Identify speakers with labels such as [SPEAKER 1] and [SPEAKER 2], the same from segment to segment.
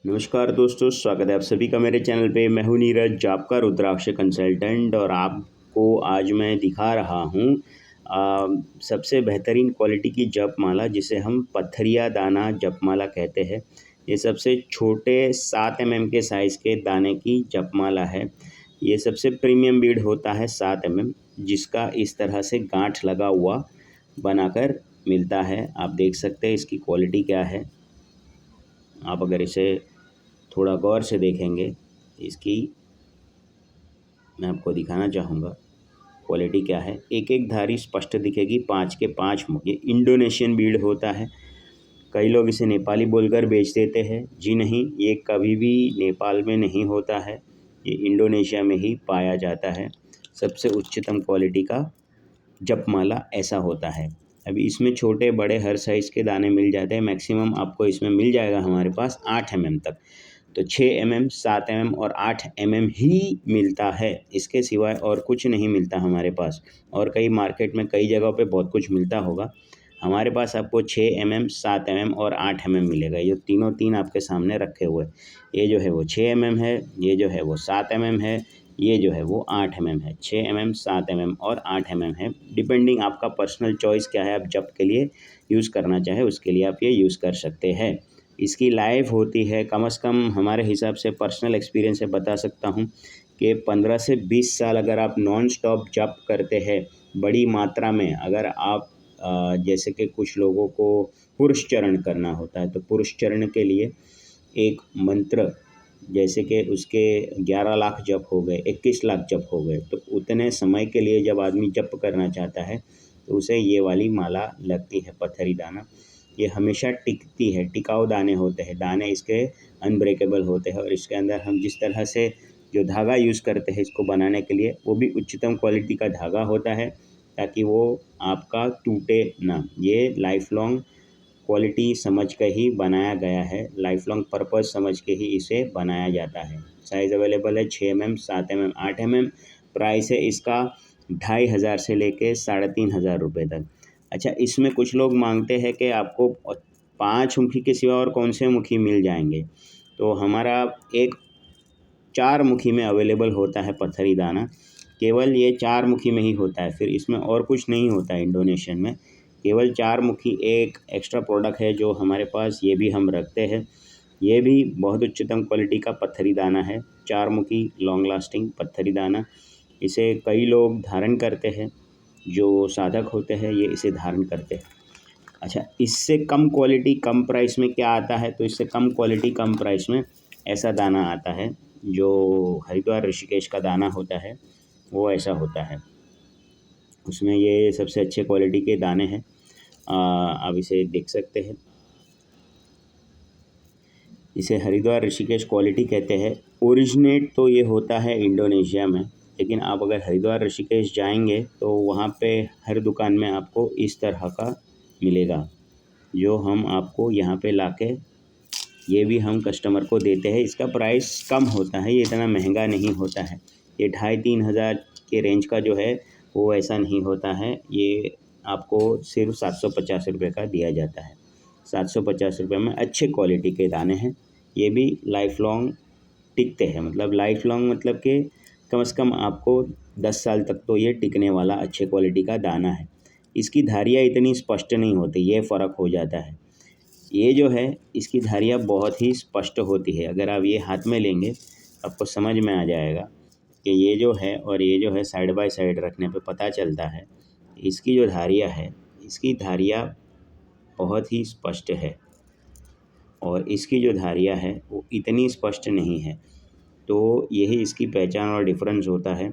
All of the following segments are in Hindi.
[SPEAKER 1] नमस्कार दोस्तों, स्वागत है आप सभी का मेरे चैनल पे। मैं हूं नीरज, आपका रुद्राक्ष कंसल्टेंट, और आपको आज मैं दिखा रहा हूं सबसे बेहतरीन क्वालिटी की जप माला, जिसे हम पत्थरिया दाना जप माला कहते हैं। ये सबसे छोटे 7 mm के साइज़ के दाने की जप माला है। ये सबसे प्रीमियम बीड होता है 7 mm, जिसका इस तरह से गांठ लगा हुआ बनाकर मिलता है। आप देख सकते हैं इसकी क्वालिटी क्या है। आप अगर इसे थोड़ा गौर से देखेंगे, इसकी मैं आपको दिखाना चाहूँगा क्वालिटी क्या है। एक एक धारी स्पष्ट दिखेगी, 5 के 5 ये इंडोनेशियन बीड होता है। कई लोग इसे नेपाली बोलकर बेच देते हैं। जी नहीं, ये कभी भी नेपाल में नहीं होता है, ये इंडोनेशिया में ही पाया जाता है। सबसे उच्चतम क्वालिटी का जपमाला ऐसा होता है। अभी इसमें छोटे बड़े हर साइज़ के दाने मिल जाते हैं। मैक्सिमम आपको इसमें मिल जाएगा हमारे पास 8 mm तक। तो 6 mm, 7 mm और 8 mm ही मिलता है, इसके सिवाय और कुछ नहीं मिलता हमारे पास। और कई मार्केट में कई जगहों पे बहुत कुछ मिलता होगा, हमारे पास आपको 6 mm, 7 mm और 8 mm मिलेगा। ये तीनों तीन आपके सामने रखे हुए। ये जो है वो 6 mm है, ये जो है वो 7 mm है, ये जो है वो 8 mm है। 6 mm, 7 mm और 8 mm है। डिपेंडिंग आपका पर्सनल चॉइस क्या है, आप जब के लिए यूज़ करना चाहे उसके लिए आप ये यूज़ कर सकते हैं। इसकी लाइफ होती है कम से कम, हमारे हिसाब से पर्सनल एक्सपीरियंस से बता सकता हूँ कि 15 से 20 साल अगर आप नॉन स्टॉप जप करते हैं बड़ी मात्रा में। अगर आप जैसे कि कुछ लोगों को पुरुष चरण करना होता है, तो पुरुष चरण के लिए एक मंत्र, जैसे कि उसके 11 लाख जप हो गए, 21 लाख जप हो गए, तो उतने समय के लिए जब आदमी जप करना चाहता है तो उसे ये वाली माला लगती है, पत्थरी दाना। ये हमेशा टिकती है, टिकाऊ दाने होते हैं, दाने इसके अनब्रेकेबल होते हैं। और इसके अंदर हम जिस तरह से जो धागा यूज़ करते हैं इसको बनाने के लिए, वो भी उच्चतम क्वालिटी का धागा होता है, ताकि वो आपका टूटे ना। ये लाइफ लॉन्ग क्वालिटी समझ कर ही बनाया गया है, लाइफ लॉन्ग पर्पज़ समझ के ही इसे बनाया जाता है। साइज़ अवेलेबल है 6 mm, 7 mm, 8 mm। प्राइस है इसका 2500 से लेके 3500 रुपये तक। अच्छा, इसमें कुछ लोग मांगते हैं कि आपको 5 मुखी के सिवा और कौन से मुखी मिल जाएंगे, तो हमारा एक 4 मुखी में अवेलेबल होता है पत्थरी दाना। केवल ये 4 मुखी में ही होता है, फिर इसमें और कुछ नहीं होता है इंडोनेशियन में। केवल 4 मुखी एक एक्स्ट्रा प्रोडक्ट है जो हमारे पास, ये भी हम रखते हैं। ये भी बहुत उच्चतम क्वालिटी का पत्थरी दाना है, 4 मुखी लॉन्ग लास्टिंग पत्थरी दाना। इसे कई लोग धारण करते हैं, जो साधक होते हैं ये इसे धारण करते हैं। अच्छा, इससे कम क्वालिटी कम प्राइस में क्या आता है, तो इससे कम क्वालिटी कम प्राइस में ऐसा दाना आता है, जो हरिद्वार ऋषिकेश का दाना होता है वो ऐसा होता है। उसमें ये सबसे अच्छे क्वालिटी के दाने हैं। आप इसे देख सकते हैं, इसे हरिद्वार ऋषिकेश क्वालिटी कहते हैं। ओरिजिनेट तो ये होता है इंडोनेशिया में, लेकिन आप अगर हरिद्वार ऋषिकेश जाएंगे तो वहाँ पे हर दुकान में आपको इस तरह का मिलेगा, जो हम आपको यहाँ पे लाके ये भी हम कस्टमर को देते हैं। इसका प्राइस कम होता है, ये इतना महंगा नहीं होता है। ये 2500-3000 हज़ार के रेंज का जो है वो ऐसा नहीं होता है। ये आपको सिर्फ 750 रुपये का दिया जाता है। 750 रुपये में अच्छे क्वालिटी के दाने हैं। ये भी लाइफ लॉन्ग टिकते हैं, मतलब लाइफ लॉन्ग मतलब कि कम से कम आपको 10 साल तक तो ये टिकने वाला अच्छे क्वालिटी का दाना है। इसकी धारियाँ इतनी स्पष्ट नहीं होती, ये फ़र्क हो जाता है। ये जो है इसकी धारियाँ बहुत ही स्पष्ट होती है। अगर आप ये हाथ में लेंगे आपको समझ में आ जाएगा कि ये जो है और ये जो है साइड बाय साइड रखने पे पता चलता है इसकी जो धारियाँ है, इसकी धारियाँ बहुत ही स्पष्ट है, और इसकी जो धारियाँ है वो इतनी स्पष्ट नहीं है। तो यही इसकी पहचान और डिफरेंस होता है।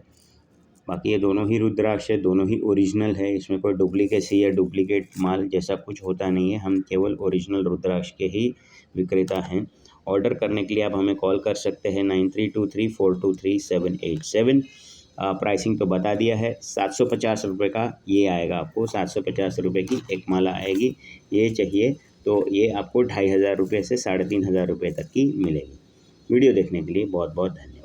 [SPEAKER 1] बाकी ये दोनों ही रुद्राक्ष है, दोनों ही ओरिजिनल है, इसमें कोई डुप्लीकेसी या डुप्लीकेट माल जैसा कुछ होता नहीं है। हम केवल ओरिजिनल रुद्राक्ष के ही विक्रेता हैं। ऑर्डर करने के लिए आप हमें कॉल कर सकते हैं 9323423787। प्राइसिंग तो बता दिया है, 750 रुपये का ये आएगा आपको, 750 रुपये की एक माला आएगी। ये चाहिए तो ये आपको 2500 रुपये से 3500 रुपये तक की मिलेगी। वीडियो देखने के लिए बहुत बहुत धन्यवाद।